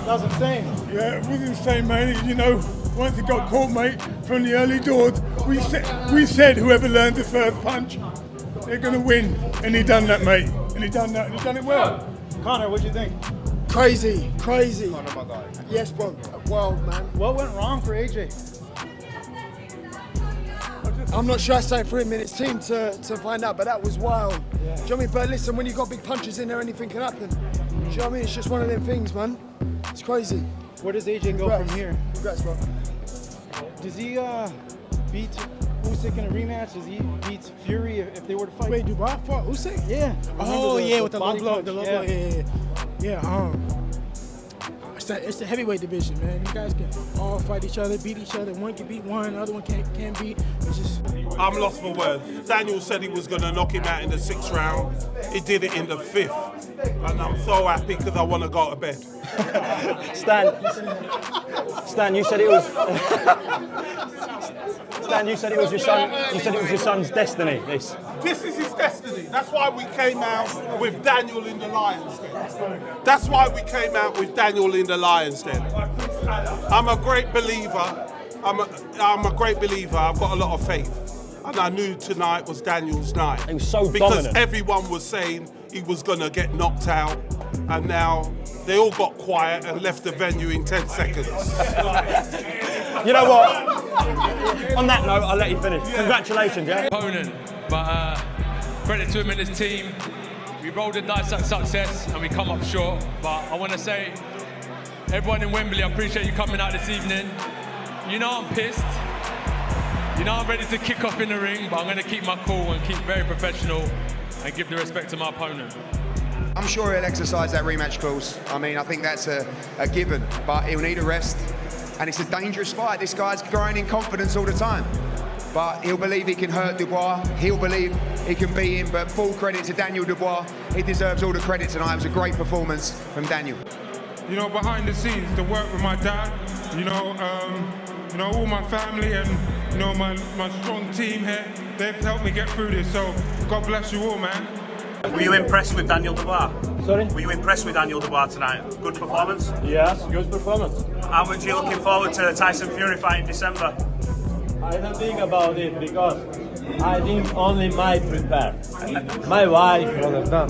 That was insane. Yeah, it was insane, man. You know, once it got caught, mate, from the early doors, we said whoever learned the first punch, they're gonna win. And he done that, mate. And he done that. And he done it well. Connor, what'd you think? Crazy. Connor, my guy. Yes, bro. Wild, man. What went wrong for AJ? I'm not sure I stayed 3 minutes team to find out, but that was wild. Yeah. Do you know what I mean? But listen, when you got big punches in there, anything can happen. Do you know what I mean? It's just one of them things, man. It's crazy. Where does AJ go from here? Congrats, bro. Does he beat Usyk in a rematch? Does he beat Fury if they were to fight? Wait, Dubois fought Usyk? Yeah. Oh, yeah, with the low blow. Yeah. It's the heavyweight division, man. You guys can all fight each other, beat each other. One can beat one, the other one can't beat. It's just. I'm lost for words. Daniel said he was going to knock him out in the 6th round. He did it in the 5th. And I'm so happy because I want to go to bed. Stan, you said it was. Stan, you said it was your son. You said it was your son's destiny. This is his destiny. That's why we came out with Daniel in the Lions Den. That's why we came out with Daniel in the Lions Den. I'm a great believer. I'm a great believer. I've got a lot of faith. And I knew tonight was Daniel's night. He was so because dominant. Everyone was saying he was going to get knocked out. And now they all got quiet and left the venue in 10 seconds. You know what? On that note, I'll let you finish. Yeah. Congratulations, yeah? Opponent, but credit to him and his team. We rolled the dice at success and we come up short. But I want to say, everyone in Wembley, I appreciate you coming out this evening. You know I'm pissed. You know I'm ready to kick off in the ring, but I'm going to keep my cool and keep very professional and give the respect to my opponent. I'm sure he'll exercise that rematch clause. I mean, I think that's a given, but he'll need a rest. And it's a dangerous fight. This guy's growing in confidence all the time. But he'll believe he can hurt Dubois. He'll believe he can beat him. But full credit to Daniel Dubois. He deserves all the credit tonight. It was a great performance from Daniel. You know, behind the scenes, the work with my dad, you know, all my family and, you know, my strong team here, they've helped me get through this. So God bless you all, man. Were you impressed with Daniel Dubois? Sorry? Were you impressed with Daniel Dubois tonight? Good performance? Yes, good performance. How much are you looking forward to the Tyson Fury fight in December? I don't think about it because I think only my prepare. My wife,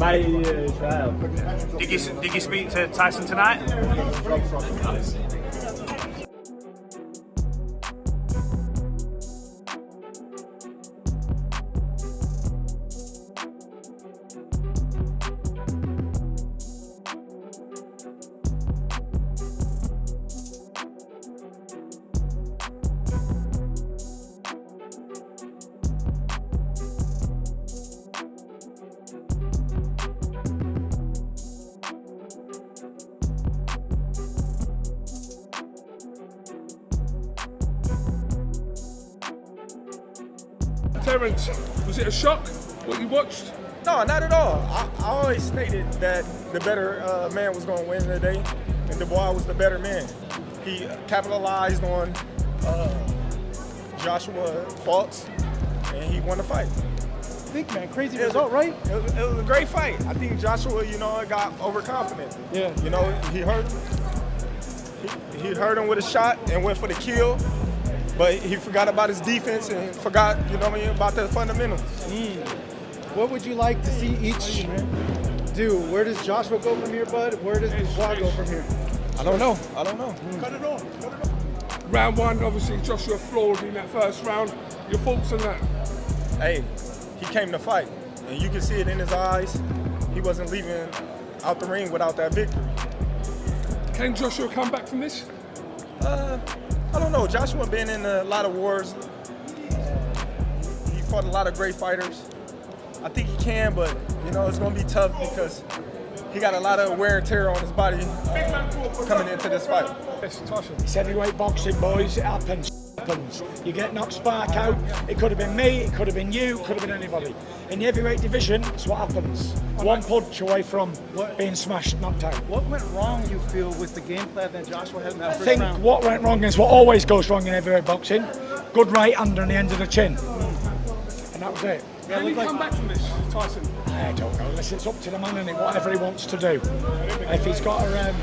my child. Did you speak to Tyson tonight? Terence, was it a shock what you watched? No, not at all. I always stated that the better man was going to win today, and Dubois was the better man. He capitalized on Joshua's faults, and he won the fight. Think, man, crazy result, right? It was a great fight. I think Joshua, you know, got overconfident. Yeah. You know, he hurt him. He hurt him with a shot and went for the kill. But he forgot about his defense and forgot, you know what I mean, about the fundamentals. What would you like to see each do? Where does Joshua go from here, bud? Where does Dubois go from here? I don't know. Cut it off. Round one, obviously, Joshua floored in that first round. Your thoughts on that? Hey, he came to fight, and you can see it in his eyes. He wasn't leaving out the ring without that victory. Can Joshua come back from this? I don't know. Joshua been in a lot of wars. He fought a lot of great fighters. I think he can, but you know it's going to be tough because he got a lot of wear and tear on his body coming into this fight. It's heavyweight boxing, boys. It happens. You get knocked spark out. It could have been me, it could have been you, it could have been anybody. In the heavyweight division, it's what happens. One punch away from being smashed, knocked out. What went wrong, you feel, with the game plan that Joshua had in that first round? I think what went wrong is what always goes wrong in heavyweight boxing. Good right hand on the end of the chin. And that was it. Can he come back from this, Tyson? I don't know. Listen, it's up to the man and whatever he wants to do. If he's got a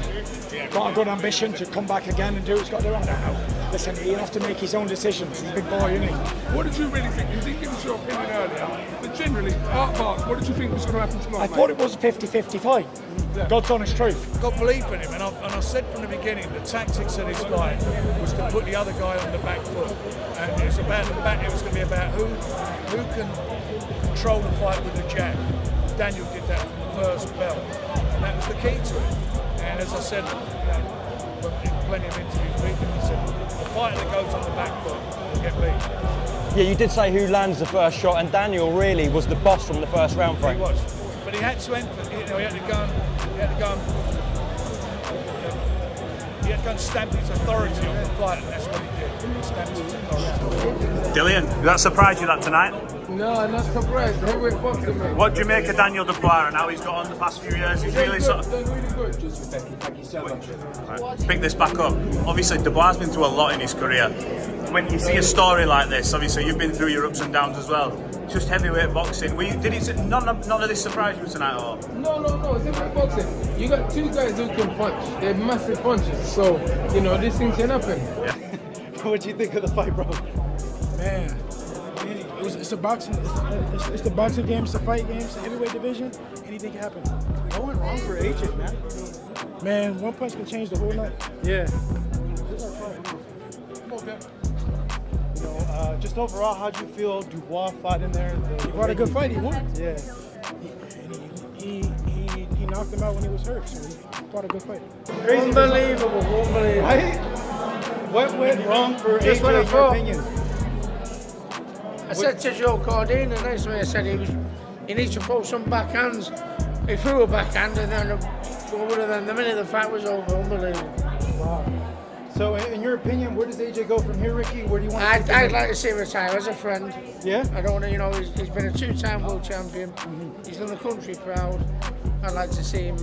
good ambition to come back again and do what he's got to do, I don't know. Listen, he'll have to make his own decisions. He's a big boy, isn't he? What did you really think? You didn't give us your opinion earlier, but generally, heart of hearts, what did you think was going to happen tonight? I thought it was a 50-50 fight. Yeah. God's honest truth. Got belief in him, and I said from the beginning the tactics of this fight was to put the other guy on the back foot, and it's about the back. It was going to be about who can control the fight with the jab. Daniel did that from the first bell, and that was the key to it. And as I said, in plenty of interviews with him, he said the fighter that goes on the back foot will get beat. Yeah, you did say who lands the first shot, and Daniel really was the boss from the first round frame. He was, but he had to enter. He had to go and stamp his authority on the fight, and that's what he did. He stamped his authority. Dillian, did that surprise you that tonight? No, not surprised. Heavyweight boxing, man. What do you make of Daniel Dubois and how he's got on the past few years? He's really sort of... Done really good. Thank you so much. Right, pick this back up. Obviously, Dubois has been through a lot in his career. When you see a story like this, obviously you've been through your ups and downs as well. Just heavyweight boxing. None of this surprise you tonight at all? No. It's heavyweight boxing. You got two guys who can punch. They're massive punches. So, these things can happen. Yeah. What do you think of the fight, bro? Man, it's a boxing. It's the boxing game. It's the fight game. It's the heavyweight division. Anything can happen. What went wrong for AJ, man? Man, one punch can change the whole night. Yeah. Okay. Just overall, how'd you feel Dubois fought in there? He fought a good fight. He won. Yeah. He knocked him out when he was hurt. So he fought a good fight. Crazy. Unbelievable. Right? What went wrong for Just AJ, what I in your thought. opinion? I said to Joe Cardine, the next way I said he needs to throw some backhands. He threw a backhand and then the minute the fight was over, unbelievable. Wow. So, in your opinion, where does AJ go from here, Ricky? Where do you want to see him? I'd like to see him retire as a friend. Yeah? I don't want to, he's been a two-time world champion. He's done the country proud. I'd like to see him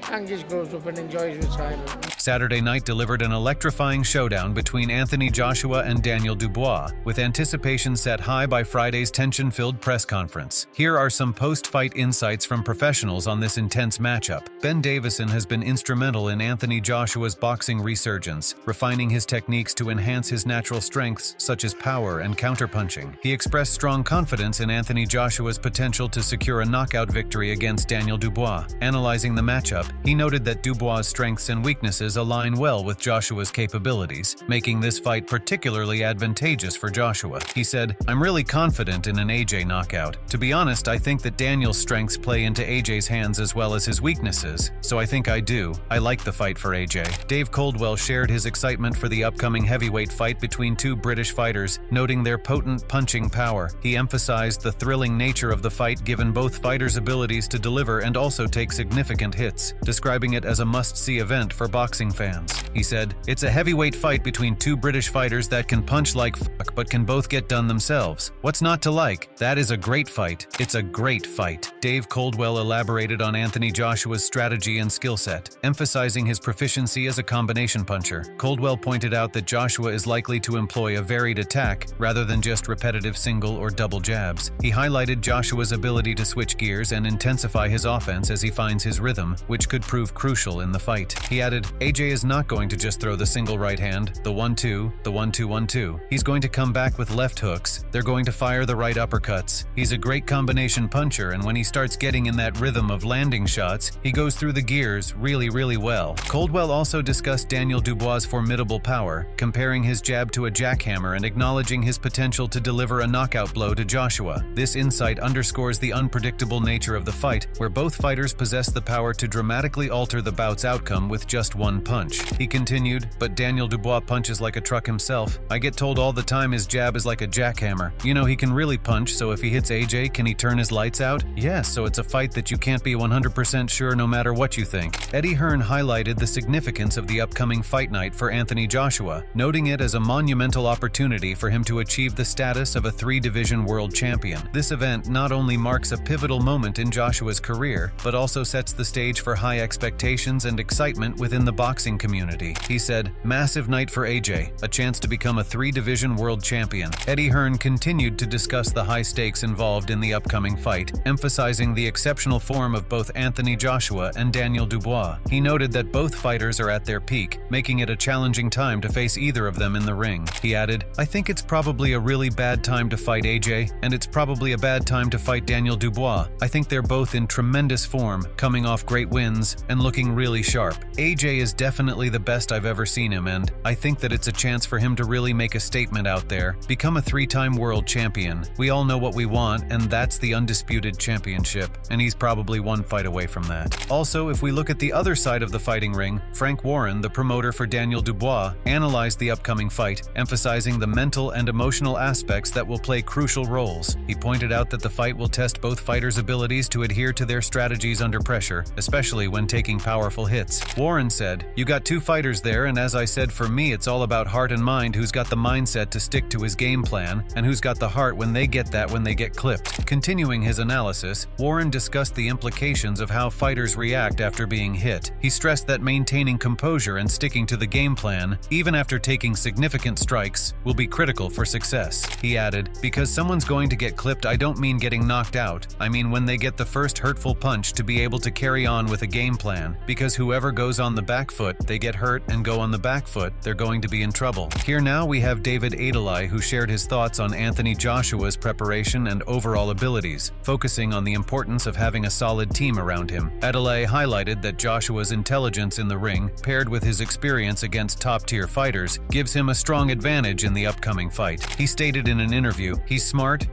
hang his gloves up and enjoy his retirement. Saturday night delivered an electrifying showdown between Anthony Joshua and Daniel Dubois, with anticipation set high by Friday's tension-filled press conference. Here are some post-fight insights from professionals on this intense matchup. Ben Davison has been instrumental in Anthony Joshua's boxing resurgence, refining his techniques to enhance his natural strengths such as power and counterpunching. He expressed strong confidence in Anthony Joshua's potential to secure a knockout victory against Daniel Dubois. Analyzing the matchup, he noted that Dubois' strengths and weaknesses align well with Joshua's capabilities, making this fight particularly advantageous for Joshua. He said, "I'm really confident in an AJ knockout. To be honest, I think that Daniel's strengths play into AJ's hands as well as his weaknesses, so I think I do. I like the fight for AJ." Dave Coldwell shared his excitement for the upcoming heavyweight fight between two British fighters, noting their potent punching power. He emphasized the thrilling nature of the fight given both fighters' abilities to deliver and also take significant hits, describing it as a must-see event for boxing fans. He said, "It's a heavyweight fight between two British fighters that can punch like fuck but can both get done themselves. What's not to like? That is a great fight. It's a great fight." Dave Coldwell elaborated on Anthony Joshua's strategy and skill set, emphasizing his proficiency as a combination puncher. Coldwell pointed out that Joshua is likely to employ a varied attack rather than just repetitive single or double jabs. He highlighted Joshua's ability to switch gears and intensify his offense as he finds his rhythm, which could prove crucial in the fight. He added, "AJ is not going to just throw the single right hand, the 1-2, the 1-2-1-2. He's going to come back with left hooks. They're going to fire the right uppercuts. He's a great combination puncher, and when he starts getting in that rhythm of landing shots, he goes through the gears really well." Coldwell also discussed Daniel Dubois' formidable power, comparing his jab to a jackhammer and acknowledging his potential to deliver a knockout blow to Joshua. This insight underscores the unpredictable nature of the fight, where both fighters possess the power to dramatically alter the bout's outcome with just one punch. He continued, "But Daniel Dubois punches like a truck himself. I get told all the time his jab is like a jackhammer. He can really punch, so if he hits AJ, can he turn his lights out? Yes, so it's a fight that you can't be 100% sure no matter what you think." Eddie Hearn highlighted the significance of the upcoming fight night for Anthony Joshua, noting it as a monumental opportunity for him to achieve the status of a three-division world champion. This event not only marks a pivotal moment in Joshua's career, but also sets the stage for high high expectations and excitement within the boxing community. He said, "Massive night for AJ, a chance to become a 3-division world champion." Eddie Hearn continued to discuss the high stakes involved in the upcoming fight, emphasizing the exceptional form of both Anthony Joshua and Daniel Dubois. He noted that both fighters are at their peak, making it a challenging time to face either of them in the ring. He added, "I think it's probably a really bad time to fight AJ, and it's probably a bad time to fight Daniel Dubois. I think they're both in tremendous form, coming off great wins, and looking really sharp. AJ is definitely the best I've ever seen him, and I think that it's a chance for him to really make a statement out there, become a 3-time world champion. We all know what we want, and that's the undisputed championship, and he's probably one fight away from that." Also, if we look at the other side of the fighting ring, Frank Warren, the promoter for Daniel Dubois, analyzed the upcoming fight, emphasizing the mental and emotional aspects that will play crucial roles. He pointed out that the fight will test both fighters' abilities to adhere to their strategies under pressure, especially when taking powerful hits. Warren said, "You got 2 fighters there, and as I said, for me it's all about heart and mind, who's got the mindset to stick to his game plan, and who's got the heart when they get clipped." Continuing his analysis, Warren discussed the implications of how fighters react after being hit. He stressed that maintaining composure and sticking to the game plan, even after taking significant strikes, will be critical for success. He added, "Because someone's going to get clipped, I don't mean getting knocked out. I mean when they get the first hurtful punch, to be able to carry on with a game plan. Because whoever goes on the back foot, they get hurt, and go on the back foot, they're going to be in trouble." Here now we have David Adelai, who shared his thoughts on Anthony Joshua's preparation and overall abilities, focusing on the importance of having a solid team around him. Adelai highlighted that Joshua's intelligence in the ring, paired with his experience against top-tier fighters, gives him a strong advantage in the upcoming fight. He stated in an interview, he's smart,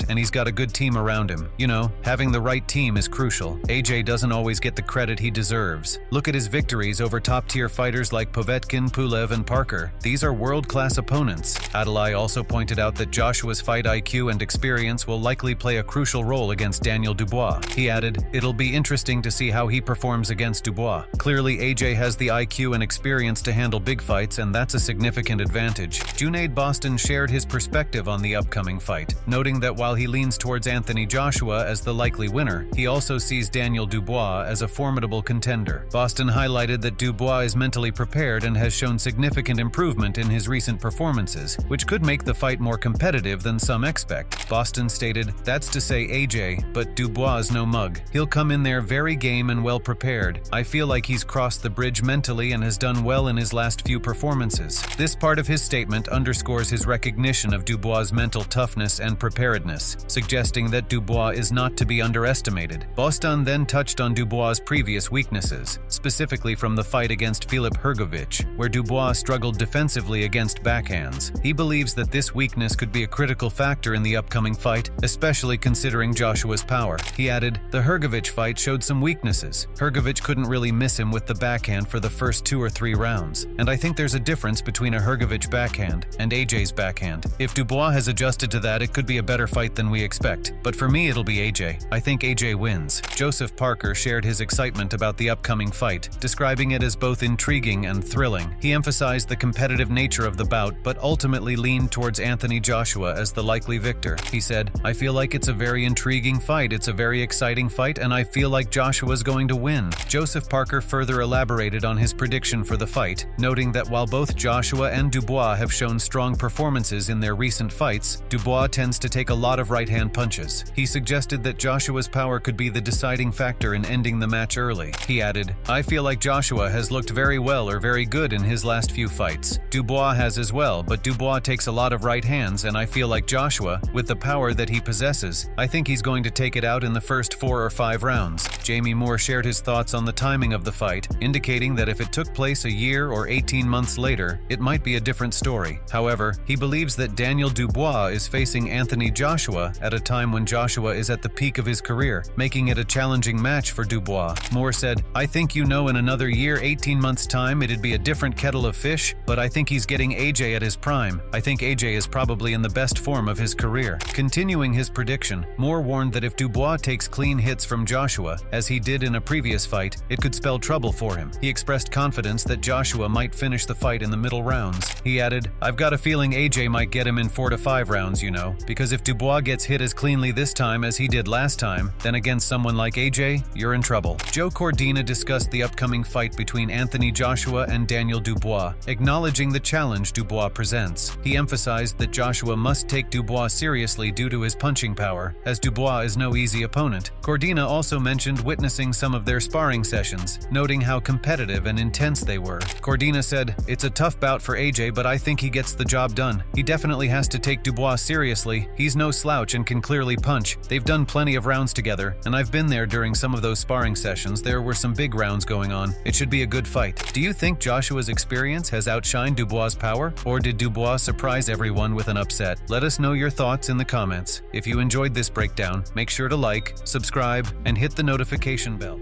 and he's got a good team around him. You know, having the right team is crucial. AJ doesn't always get the credit he deserves. Look at his victories over top-tier fighters like Povetkin, Pulev, and Parker. These are world-class opponents." Adelai also pointed out that Joshua's fight IQ and experience will likely play a crucial role against Daniel Dubois. He added, "It'll be interesting to see how he performs against Dubois. Clearly, AJ has the IQ and experience to handle big fights, and that's a significant advantage." Junaid Boston shared his perspective on the upcoming fight, noting that while he leans towards Anthony Joshua as the likely winner, he also sees Daniel Dubois as a formidable contender. Boston highlighted that Dubois is mentally prepared and has shown significant improvement in his recent performances, which could make the fight more competitive than some expect. Boston stated, "That's to say AJ, but Dubois is no mug. He'll come in there very game and well prepared. I feel like he's crossed the bridge mentally and has done well in his last few performances." This part of his statement underscores his recognition of Dubois' mental toughness and preparedness, suggesting that Dubois is not to be underestimated. Boston then touched on Dubois' previous weaknesses, specifically from the fight against Filip Hrgović, where Dubois struggled defensively against backhands. He believes that this weakness could be a critical factor in the upcoming fight, especially considering Joshua's power. He added, "The Hrgović fight showed some weaknesses. Hrgović couldn't really miss him with the backhand for the first 2 or 3 rounds, and I think there's a difference between a Hrgović backhand and AJ's backhand. If Dubois has adjusted to that, it could be a better fight than we expect. But for me, it'll be AJ. I think AJ wins." Joseph Parker shared his excitement about the upcoming fight, describing it as both intriguing and thrilling. He emphasized the competitive nature of the bout, but ultimately leaned towards Anthony Joshua as the likely victor. He said, "I feel like it's a very intriguing fight, it's a very exciting fight, and I feel like Joshua's going to win." Joseph Parker further elaborated on his prediction for the fight, noting that while both Joshua and Dubois have shown strong performances in their recent fights, Dubois tends to take a lot of right-hand punches. He suggested that Joshua's power could be the deciding factor in ending the match early. He added, "I feel like Joshua has looked very well or very good in his last few fights. Dubois has as well, but Dubois takes a lot of right hands, and I feel like Joshua, with the power that he possesses, I think he's going to take it out in the first 4 or 5 rounds." Jamie Moore shared his thoughts on the timing of the fight, indicating that if it took place a year or 18 months later, it might be a different story. However, he believes that Daniel Dubois is facing Anthony Joshua at a time when Joshua is at the peak of his career, making it a challenging match for Dubois. Moore said, "I think in another year, 18 months time, it'd be a different kettle of fish, but I think he's getting AJ at his prime. I think AJ is probably in the best form of his career." Continuing his prediction, Moore warned that if Dubois takes clean hits from Joshua, as he did in a previous fight, it could spell trouble for him. He expressed confidence that Joshua might finish the fight in the middle rounds. He added, "I've got a feeling AJ might get him in 4 to 5 rounds, because if Dubois gets hit as cleanly this time as he did last time, then against someone like AJ, you're in trouble." Joe Cordina discussed the upcoming fight between Anthony Joshua and Daniel Dubois, acknowledging the challenge Dubois presents. He emphasized that Joshua must take Dubois seriously due to his punching power, as Dubois is no easy opponent. Cordina also mentioned witnessing some of their sparring sessions, noting how competitive and intense they were. Cordina said, "It's a tough bout for AJ, but I think he gets the job done. He definitely has to take Dubois seriously. He's no slouch and can clearly punch. They've done plenty of rounds together, and I've been there during some of those sparring sessions. There were some big rounds going on. It should be a good fight." Do you think Joshua's experience has outshined Dubois' power, or did Dubois surprise everyone with an upset? Let us know your thoughts in the comments. If you enjoyed this breakdown, make sure to like, subscribe, and hit the notification bell.